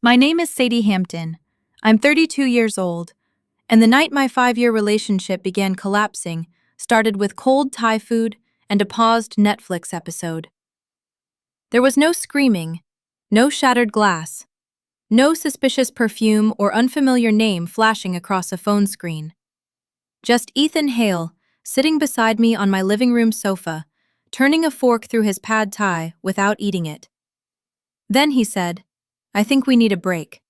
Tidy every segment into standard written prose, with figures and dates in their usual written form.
My name is Sadie Hampton. I'm 32 years old, and the night my 5-year relationship began collapsing started with cold Thai food and a paused Netflix episode. There was no screaming, no shattered glass, no suspicious perfume or unfamiliar name flashing across a phone screen. Just Ethan Hale, sitting beside me on my living room sofa, turning a fork through his pad thai without eating it. Then he said, "I think we need a break."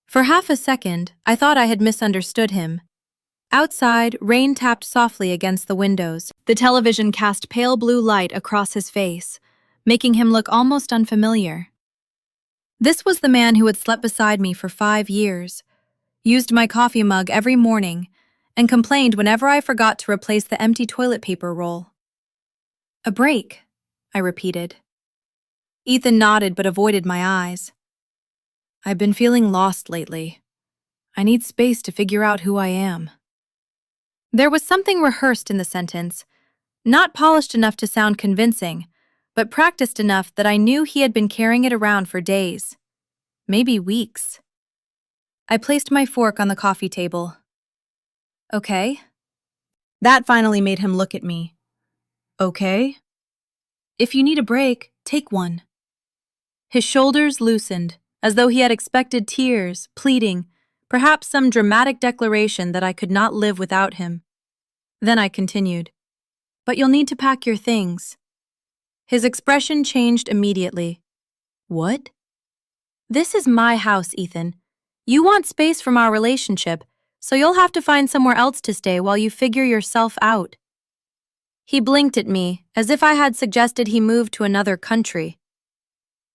For half a second, I thought I had misunderstood him. Outside, rain tapped softly against the windows. The television cast pale blue light across his face, making him look almost unfamiliar. This was the man who had slept beside me for 5 years, used my coffee mug every morning, and complained whenever I forgot to replace the empty toilet paper roll. "A break," I repeated. Ethan nodded but avoided my eyes. "I've been feeling lost lately. I need space to figure out who I am." There was something rehearsed in the sentence, not polished enough to sound convincing, but practiced enough that I knew he had been carrying it around for days, maybe weeks. I placed my fork on the coffee table. "Okay?" That finally made him look at me. "Okay? If you need a break, take one." His shoulders loosened, as though he had expected tears, pleading, perhaps some dramatic declaration that I could not live without him. Then I continued, "But you'll need to pack your things." His expression changed immediately. "What?" "This is my house, Ethan. You want space from our relationship, so you'll have to find somewhere else to stay while you figure yourself out." He blinked at me, as if I had suggested he move to another country.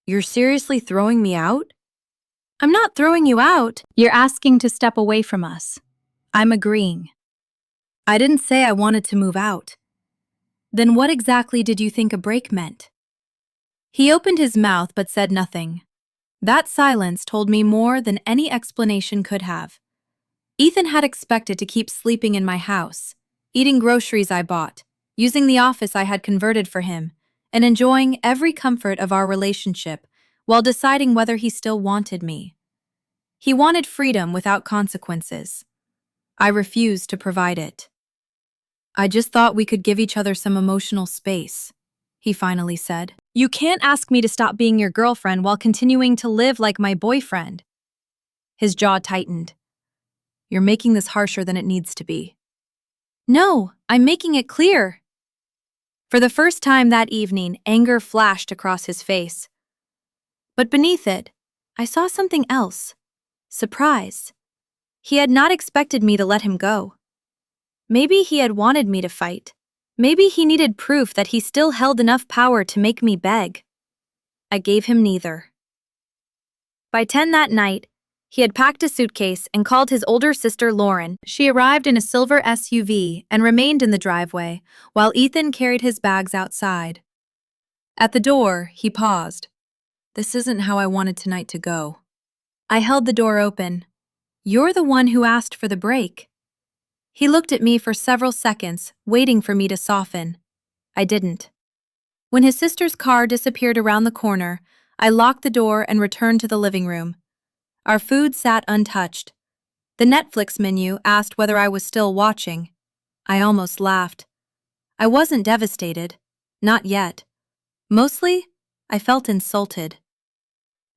"You're seriously throwing me out?" "I'm not throwing you out. You're asking to step away from us. I'm agreeing." "I didn't say I wanted to move out." "Then what exactly did you think a break meant?" He opened his mouth but said nothing. That silence told me more than any explanation could have. Ethan had expected to keep sleeping in my house, eating groceries I bought, using the office I had converted for him, and enjoying every comfort of our relationship while deciding whether he still wanted me. He wanted freedom without consequences. I refused to provide it. "I just thought we could give each other some emotional space," he finally said. "You can't ask me to stop being your girlfriend while continuing to live like my boyfriend." His jaw tightened. "You're making this harsher than it needs to be." "No, I'm making it clear." For the first time that evening, anger flashed across his face. But beneath it, I saw something else. Surprise. He had not expected me to let him go. Maybe he had wanted me to fight. Maybe he needed proof that he still held enough power to make me beg. I gave him neither. By 10 that night, he had packed a suitcase and called his older sister Lauren. She arrived in a silver SUV and remained in the driveway, while Ethan carried his bags outside. At the door, he paused. "This isn't how I wanted tonight to go." I held the door open. "You're the one who asked for the break." He looked at me for several seconds, waiting for me to soften. I didn't. When his sister's car disappeared around the corner, I locked the door and returned to the living room. Our food sat untouched. The Netflix menu asked whether I was still watching. I almost laughed. I wasn't devastated. Not yet. Mostly, I felt insulted.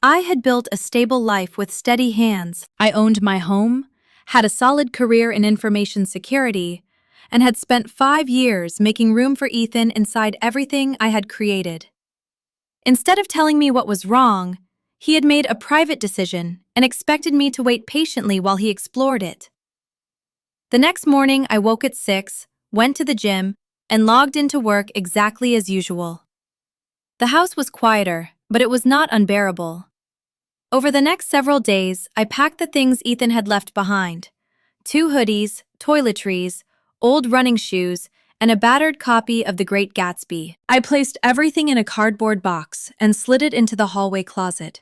I had built a stable life with steady hands. I owned my home, had a solid career in information security, and had spent 5 years making room for Ethan inside everything I had created. Instead of telling me what was wrong, he had made a private decision and expected me to wait patiently while he explored it. The next morning, I woke at 6, went to the gym, and logged into work exactly as usual. The house was quieter, but it was not unbearable. Over the next several days, I packed the things Ethan had left behind: 2 hoodies, toiletries, old running shoes, and a battered copy of The Great Gatsby. I placed everything in a cardboard box and slid it into the hallway closet.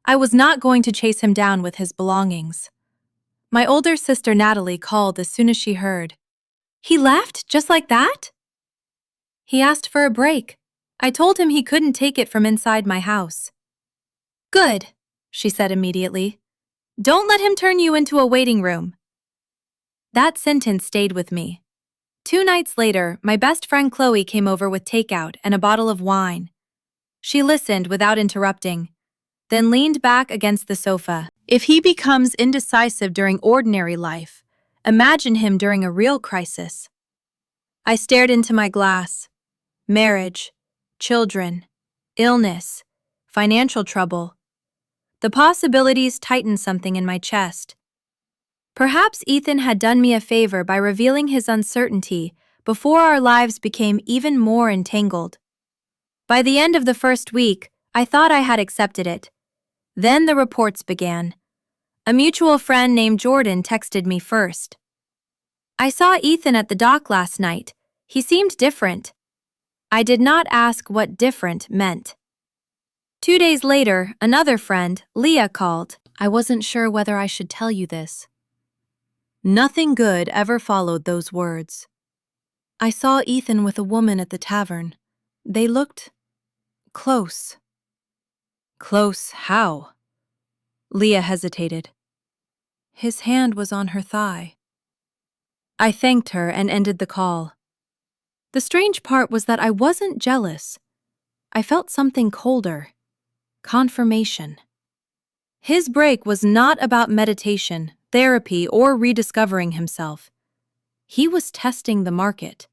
I was not going to chase him down with his belongings. My older sister Natalie called as soon as she heard. "He left just like that?" "He asked for a break. I told him he couldn't take it from inside my house." "Good," she said immediately. Don't let him turn you into a waiting room. That sentence stayed with me. 2 nights later, my best friend Chloe came over with takeout and a bottle of wine. She listened without interrupting, then leaned back against the sofa. If he becomes indecisive during ordinary life, imagine him during a real crisis. I stared into my glass. Marriage, children, illness, financial trouble. The possibilities tightened something in my chest. Perhaps Ethan had done me a favor by revealing his uncertainty before our lives became even more entangled. By the end of the first week, I thought I had accepted it. Then the reports began. A mutual friend named Jordan texted me first. I saw Ethan at the dock last night. He seemed different. I did not ask what different meant. 2 days later, another friend, Leah, called. I wasn't sure whether I should tell you this. Nothing good ever followed those words. I saw Ethan with a woman at the tavern. They looked close. Close how? Leah hesitated. His hand was on her thigh. I thanked her and ended the call. The strange part was that I wasn't jealous. I felt something colder. Confirmation. His break was not about meditation, therapy, or rediscovering himself. He was testing the market.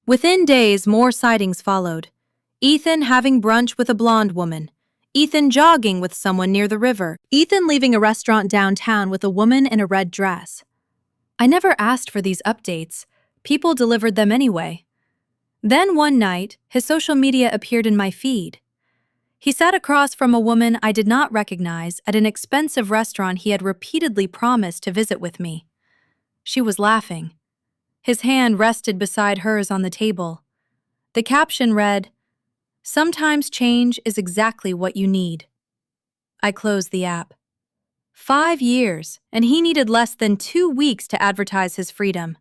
Within days, more sightings followed. Ethan having brunch with a blonde woman. Ethan jogging with someone near the river. Ethan leaving a restaurant downtown with a woman in a red dress. I never asked for these updates. People delivered them anyway. Then one night, his social media appeared in my feed. He sat across from a woman I did not recognize at an expensive restaurant he had repeatedly promised to visit with me. She was laughing. His hand rested beside hers on the table. The caption read, "Sometimes change is exactly what you need." I closed the app. 5 years, and he needed less than 2 weeks to advertise his freedom.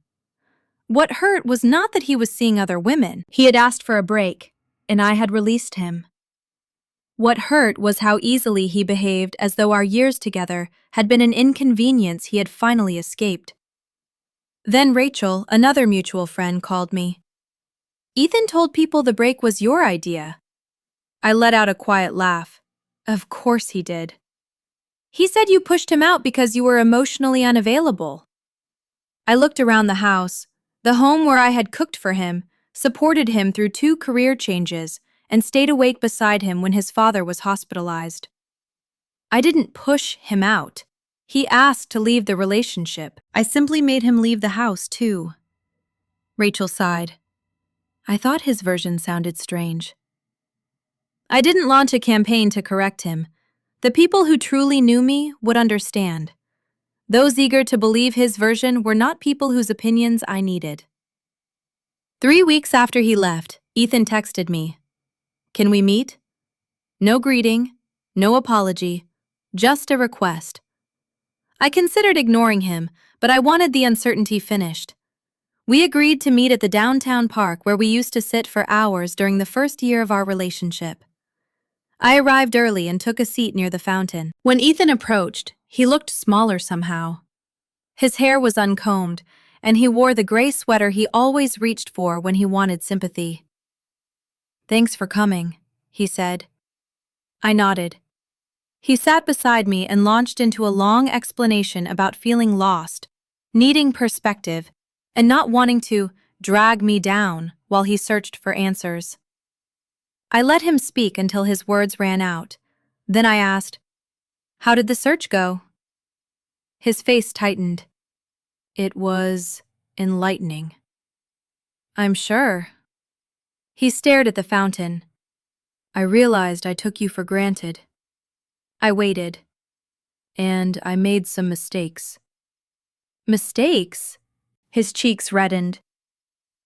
What hurt was not that he was seeing other women. He had asked for a break, and I had released him. What hurt was how easily he behaved as though our years together had been an inconvenience he had finally escaped. Then Rachel, another mutual friend, called me. Ethan told people the break was your idea. I let out a quiet laugh. Of course he did. He said you pushed him out because you were emotionally unavailable. I looked around the house, the home where I had cooked for him, supported him through 2 career changes, and stayed awake beside him when his father was hospitalized. I didn't push him out. He asked to leave the relationship. I simply made him leave the house, too. Rachel sighed. I thought his version sounded strange. I didn't launch a campaign to correct him. The people who truly knew me would understand. Those eager to believe his version were not people whose opinions I needed. 3 weeks after he left, Ethan texted me. Can we meet? No greeting, no apology, just a request. I considered ignoring him, but I wanted the uncertainty finished. We agreed to meet at the downtown park where we used to sit for hours during the first year of our relationship. I arrived early and took a seat near the fountain. When Ethan approached, he looked smaller somehow. His hair was uncombed, and he wore the gray sweater he always reached for when he wanted sympathy. Thanks for coming, he said. I nodded. He sat beside me and launched into a long explanation about feeling lost, needing perspective, and not wanting to drag me down while he searched for answers. I let him speak until his words ran out. Then I asked, "How did the search go?" His face tightened. It was enlightening. I'm sure. He stared at the fountain. I realized I took you for granted. I waited. And I made some mistakes. Mistakes? His cheeks reddened.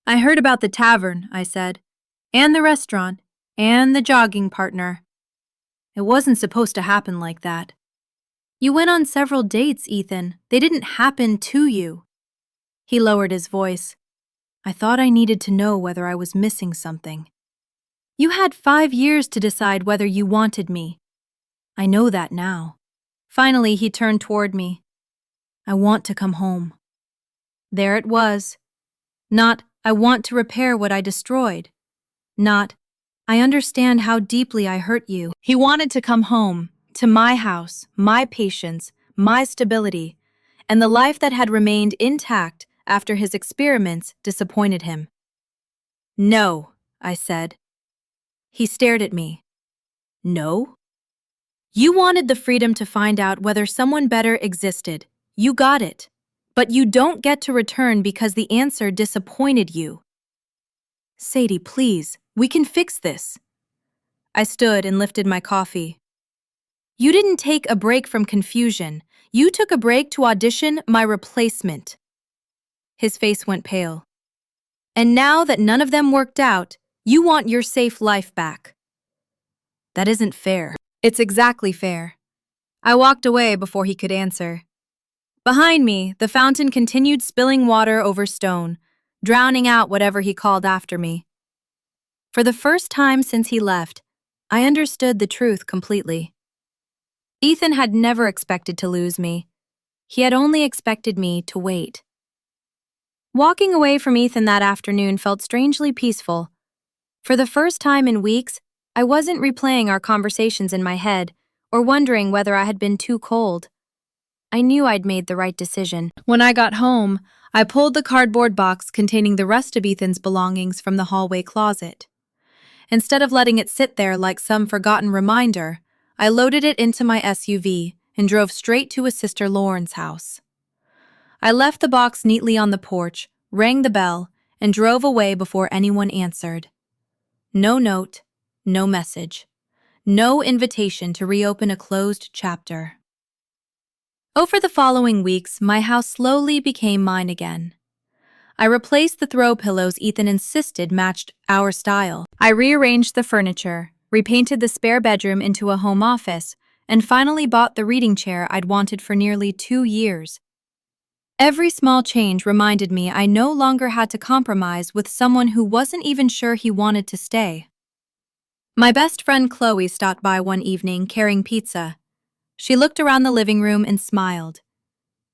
I heard about the tavern, I said, and the restaurant, and the jogging partner. It wasn't supposed to happen like that. You went on several dates, Ethan. They didn't happen to you. He lowered his voice. I thought I needed to know whether I was missing something. You had 5 years to decide whether you wanted me. I know that now. Finally, he turned toward me. I want to come home. There it was. Not, I want to repair what I destroyed. Not, I understand how deeply I hurt you. He wanted to come home, to my house, my patience, my stability, and the life that had remained intact after his experiments disappointed him. No, I said. He stared at me. No? You wanted the freedom to find out whether someone better existed. You got it. But you don't get to return because the answer disappointed you. Sadie, please, we can fix this. I stood and lifted my coffee. You didn't take a break from confusion. You took a break to audition my replacement. His face went pale. And now that none of them worked out, you want your safe life back. That isn't fair. It's exactly fair. I walked away before he could answer. Behind me, the fountain continued spilling water over stone, drowning out whatever he called after me. For the first time since he left, I understood the truth completely. Ethan had never expected to lose me. He had only expected me to wait. Walking away from Ethan that afternoon felt strangely peaceful. For the first time in weeks, I wasn't replaying our conversations in my head or wondering whether I had been too cold. I knew I'd made the right decision. When I got home, I pulled the cardboard box containing the rest of Ethan's belongings from the hallway closet. Instead of letting it sit there like some forgotten reminder, I loaded it into my SUV and drove straight to his sister Lauren's house. I left the box neatly on the porch, rang the bell, and drove away before anyone answered. No note, no message, no invitation to reopen a closed chapter. Over the following weeks, my house slowly became mine again. I replaced the throw pillows Ethan insisted matched our style. I rearranged the furniture, repainted the spare bedroom into a home office, and finally bought the reading chair I'd wanted for nearly 2 years. Every small change reminded me I no longer had to compromise with someone who wasn't even sure he wanted to stay. My best friend Chloe stopped by one evening carrying pizza. She looked around the living room and smiled.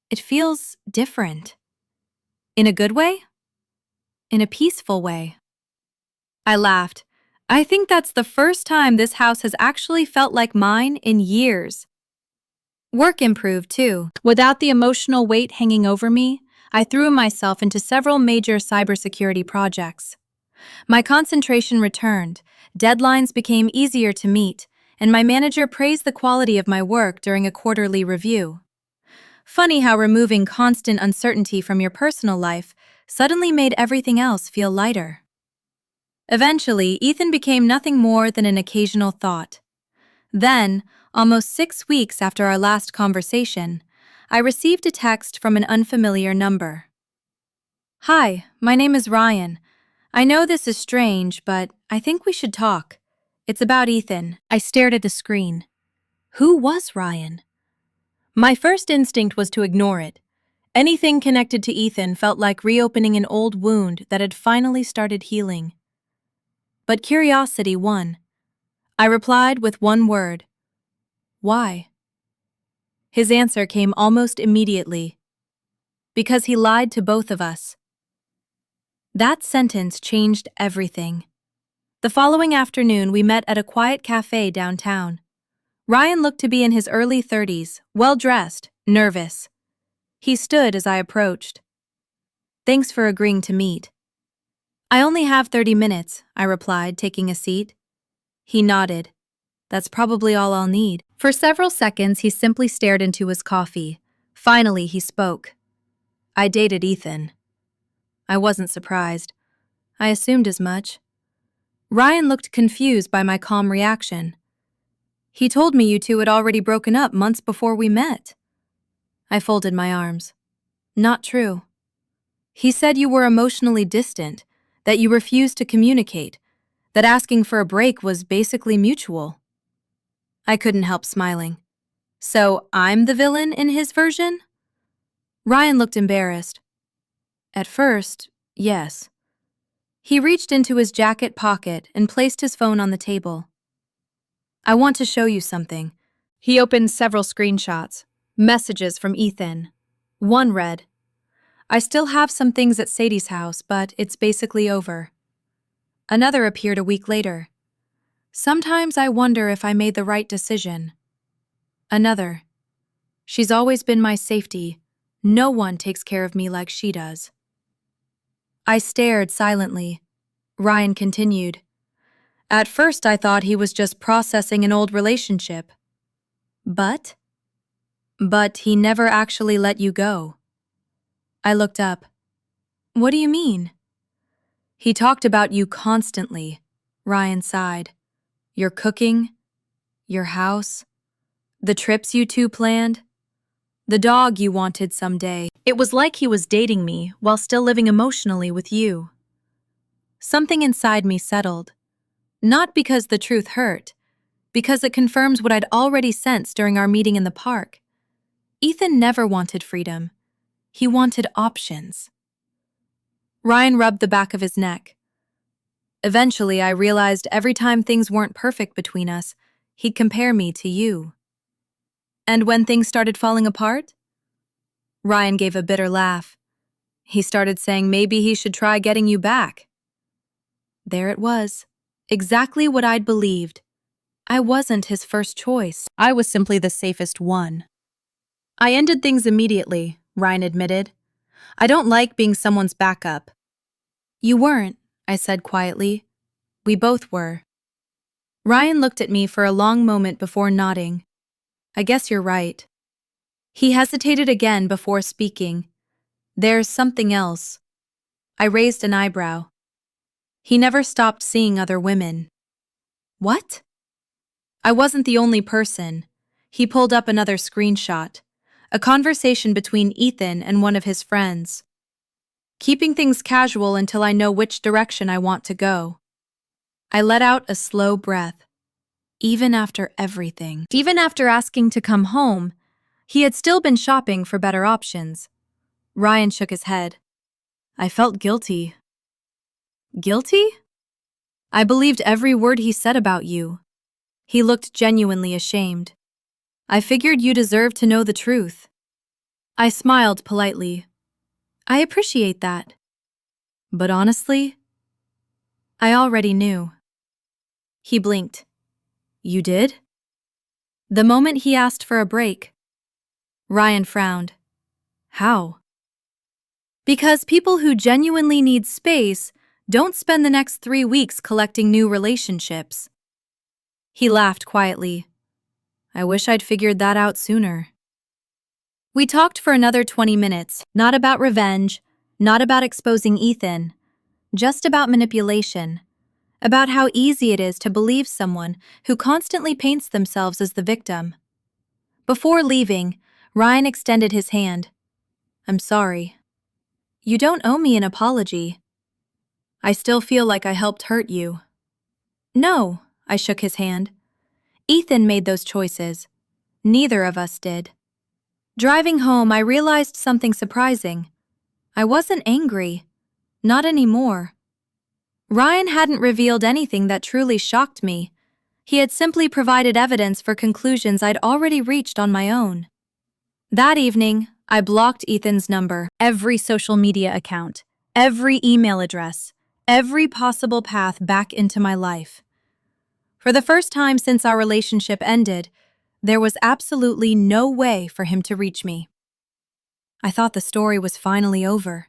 It feels different. In a good way? In a peaceful way. I laughed. I think that's the first time this house has actually felt like mine in years. Work improved, too. Without the emotional weight hanging over me, I threw myself into several major cybersecurity projects. My concentration returned, deadlines became easier to meet, and my manager praised the quality of my work during a quarterly review. Funny how removing constant uncertainty from your personal life suddenly made everything else feel lighter. Eventually, Ethan became nothing more than an occasional thought. Then, almost 6 weeks after our last conversation, I received a text from an unfamiliar number. Hi, my name is Ryan. I know this is strange, but I think we should talk. It's about Ethan. I stared at the screen. Who was Ryan? My first instinct was to ignore it. Anything connected to Ethan felt like reopening an old wound that had finally started healing. But curiosity won. I replied with one word. Why? His answer came almost immediately. Because he lied to both of us. That sentence changed everything. The following afternoon, we met at a quiet cafe downtown. Ryan looked to be in his early 30s, well-dressed, nervous. He stood as I approached. Thanks for agreeing to meet. I only have 30 minutes, I replied, taking a seat. He nodded. That's probably all I'll need. For several seconds, he simply stared into his coffee. Finally, he spoke. I dated Ethan. I wasn't surprised. I assumed as much. Ryan looked confused by my calm reaction. He told me you two had already broken up months before we met. I folded my arms. Not true. He said you were emotionally distant, that you refused to communicate, that asking for a break was basically mutual. I couldn't help smiling. So I'm the villain in his version? Ryan looked embarrassed. At first, yes. He reached into his jacket pocket and placed his phone on the table. I want to show you something. He opened several screenshots, messages from Ethan. One read, "I still have some things at Sadie's house, but it's basically over." Another appeared a week later. "Sometimes I wonder if I made the right decision." Another, "She's always been my safety. No one takes care of me like she does." I stared silently. Ryan continued, "At first I thought he was just processing an old relationship. But he never actually let you go." I looked up. "What do you mean?" "He talked about you constantly," Ryan sighed. "Your cooking, your house, the trips you two planned, the dog you wanted someday. It was like he was dating me while still living emotionally with you." Something inside me settled. Not because the truth hurt, because it confirms what I'd already sensed during our meeting in the park. Ethan never wanted freedom. He wanted options. Ryan rubbed the back of his neck. "Eventually, I realized every time things weren't perfect between us, he'd compare me to you." "And when things started falling apart?" Ryan gave a bitter laugh. "He started saying maybe he should try getting you back." There it was. Exactly what I'd believed. I wasn't his first choice. I was simply the safest one. "I ended things immediately," Ryan admitted. "I don't like being someone's backup." "You weren't," I said quietly. "We both were." Ryan looked at me for a long moment before nodding. "I guess you're right." He hesitated again before speaking. "There's something else." I raised an eyebrow. "He never stopped seeing other women." "What?" "I wasn't the only person." He pulled up another screenshot. A conversation between Ethan and one of his friends. "Keeping things casual until I know which direction I want to go." I let out a slow breath. Even after everything, even after asking to come home, he had still been shopping for better options. Ryan shook his head. I felt guilty. "Guilty?" "I believed every word he said about you." He looked genuinely ashamed. "I figured you deserved to know the truth." I smiled politely. "I appreciate that. But honestly, I already knew." He blinked. "You did?" "The moment he asked for a break." Ryan frowned. "How?" "Because people who genuinely need space don't spend the next 3 weeks collecting new relationships." He laughed quietly. "I wish I'd figured that out sooner." We talked for another 20 minutes, not about revenge, not about exposing Ethan, just about manipulation, about how easy it is to believe someone who constantly paints themselves as the victim. Before leaving, Ryan extended his hand. "I'm sorry." "You don't owe me an apology." "I still feel like I helped hurt you." "No," I shook his hand. "Ethan made those choices. Neither of us did." Driving home, I realized something surprising. I wasn't angry. Not anymore. Ryan hadn't revealed anything that truly shocked me. He had simply provided evidence for conclusions I'd already reached on my own. That evening, I blocked Ethan's number, every social media account, every email address, every possible path back into my life. For the first time since our relationship ended, there was absolutely no way for him to reach me. I thought the story was finally over.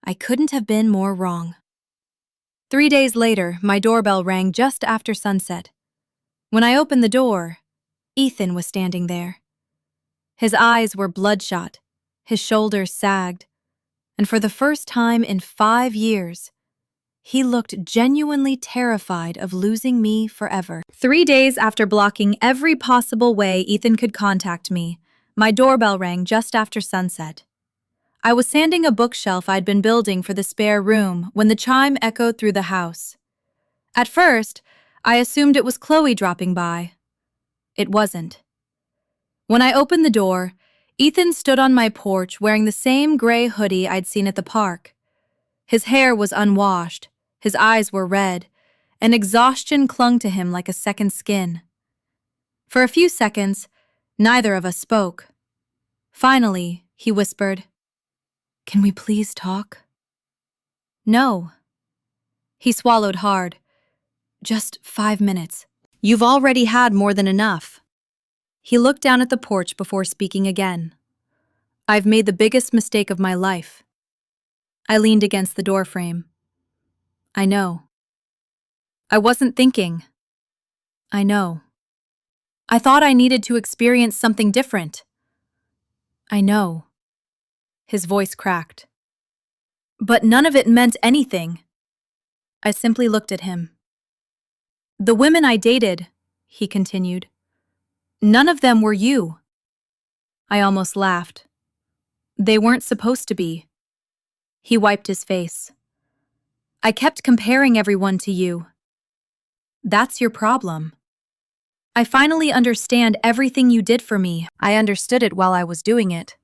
I couldn't have been more wrong. 3 days later, my doorbell rang just after sunset. When I opened the door, Ethan was standing there. His eyes were bloodshot, his shoulders sagged, and for the first time in 5 years, he looked genuinely terrified of losing me forever. 3 days after blocking every possible way Ethan could contact me, my doorbell rang just after sunset. I was sanding a bookshelf I'd been building for the spare room when the chime echoed through the house. At first, I assumed it was Chloe dropping by. It wasn't. When I opened the door, Ethan stood on my porch wearing the same gray hoodie I'd seen at the park. His hair was unwashed, his eyes were red, and exhaustion clung to him like a second skin. For a few seconds, neither of us spoke. Finally, he whispered, "Can we please talk?" "No." He swallowed hard. "Just 5 minutes. You've already had more than enough." He looked down at the porch before speaking again. "I've made the biggest mistake of my life." I leaned against the doorframe. "I know." "I wasn't thinking." "I know." "I thought I needed to experience something different." "I know." His voice cracked. "But none of it meant anything." I simply looked at him. "The women I dated," he continued, "none of them were you." I almost laughed. "They weren't supposed to be." He wiped his face. "I kept comparing everyone to you." "That's your problem." "I finally understand everything you did for me." I understood it while I was doing it.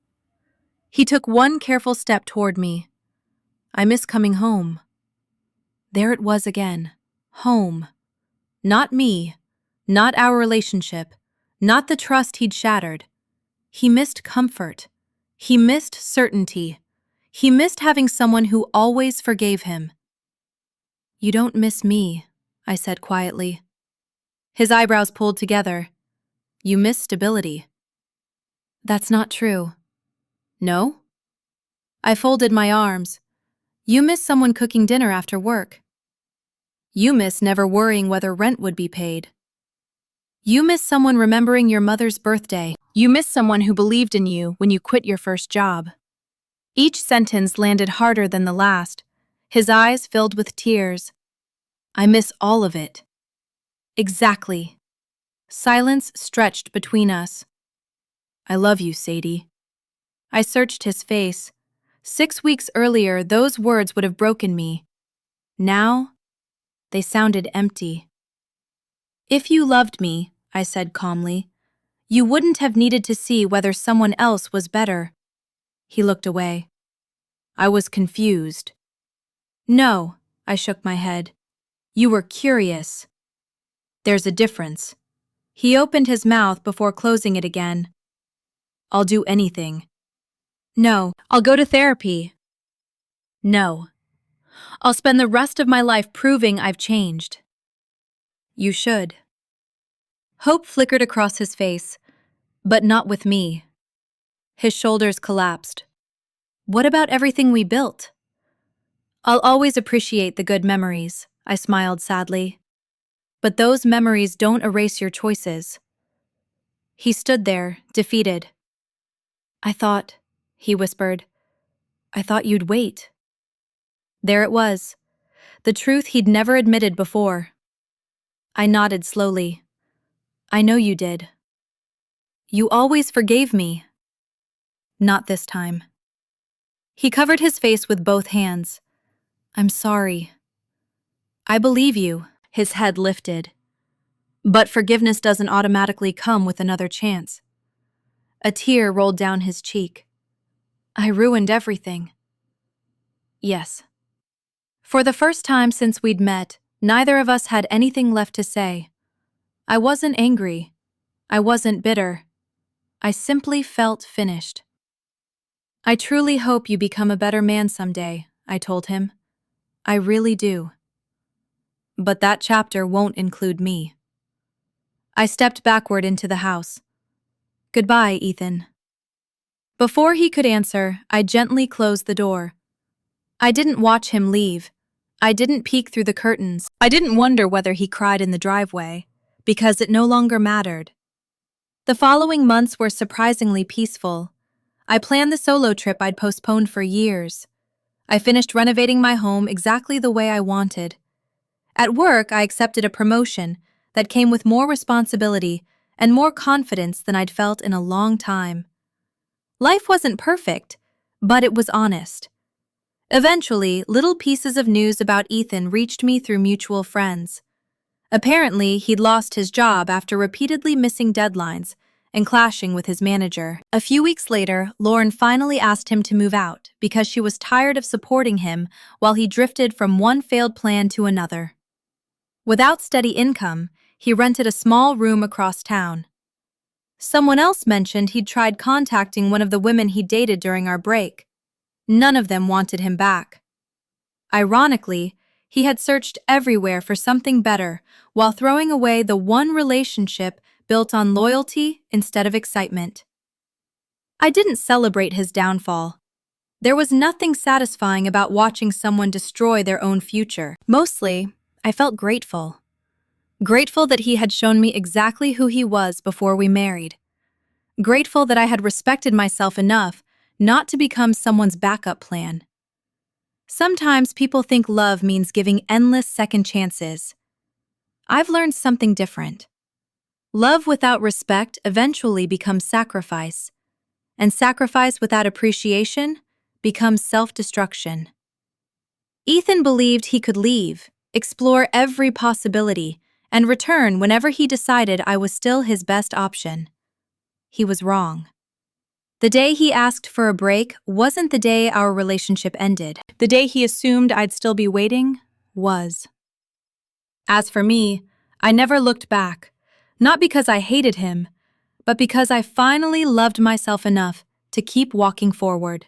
He took one careful step toward me. "I miss coming home." There it was again. Home. Not me. Not our relationship. Not the trust he'd shattered. He missed comfort. He missed certainty. He missed having someone who always forgave him. "You don't miss me," I said quietly. His eyebrows pulled together. "You miss stability." "That's not true." "No?" I folded my arms. "You miss someone cooking dinner after work." "You miss never worrying whether rent would be paid." "You miss someone remembering your mother's birthday." "You miss someone who believed in you when you quit your first job." Each sentence landed harder than the last. His eyes filled with tears. "I miss all of it." "Exactly." Silence stretched between us. "I love you, Sadie." I searched his face. 6 weeks earlier, those words would have broken me. Now, they sounded empty. "If you loved me," I said calmly, "you wouldn't have needed to see whether someone else was better." He looked away. I was confused. "No," I shook my head. "You were curious." "There's a difference." He opened his mouth before closing it again. "I'll do anything." "No." "I'll go to therapy." "No." "I'll spend the rest of my life proving I've changed." "You should." Hope flickered across his face, but not with me. His shoulders collapsed. "What about everything we built?" "I'll always appreciate the good memories," I smiled sadly. "But those memories don't erase your choices." He stood there, defeated. "I thought," he whispered, "I thought you'd wait." There it was, the truth he'd never admitted before. I nodded slowly. "I know you did." "You always forgave me." "Not this time." He covered his face with both hands. "I'm sorry." "I believe you." His head lifted. "But forgiveness doesn't automatically come with another chance." A tear rolled down his cheek. "I ruined everything." "Yes." For the first time since we'd met, neither of us had anything left to say. I wasn't angry. I wasn't bitter. I simply felt finished. "I truly hope you become a better man someday," I told him. "I really do. But that chapter won't include me." I stepped backward into the house. "Goodbye, Ethan." Before he could answer, I gently closed the door. I didn't watch him leave. I didn't peek through the curtains. I didn't wonder whether he cried in the driveway, because it no longer mattered. The following months were surprisingly peaceful. I planned the solo trip I'd postponed for years. I finished renovating my home exactly the way I wanted. At work, I accepted a promotion that came with more responsibility and more confidence than I'd felt in a long time. Life wasn't perfect, but it was honest. Eventually, little pieces of news about Ethan reached me through mutual friends. Apparently, he'd lost his job after repeatedly missing deadlines and clashing with his manager. A few weeks later, Lauren finally asked him to move out because she was tired of supporting him while he drifted from one failed plan to another. Without steady income, he rented a small room across town. Someone else mentioned he'd tried contacting one of the women he dated during our break. None of them wanted him back. Ironically, he had searched everywhere for something better while throwing away the one relationship built on loyalty instead of excitement. I didn't celebrate his downfall. There was nothing satisfying about watching someone destroy their own future. Mostly, I felt grateful. Grateful that he had shown me exactly who he was before we married. Grateful that I had respected myself enough not to become someone's backup plan. Sometimes people think love means giving endless second chances. I've learned something different. Love without respect eventually becomes sacrifice, and sacrifice without appreciation becomes self-destruction. Ethan believed he could leave, explore every possibility, and return whenever he decided I was still his best option. He was wrong. The day he asked for a break wasn't the day our relationship ended. The day he assumed I'd still be waiting was. As for me, I never looked back, not because I hated him, but because I finally loved myself enough to keep walking forward.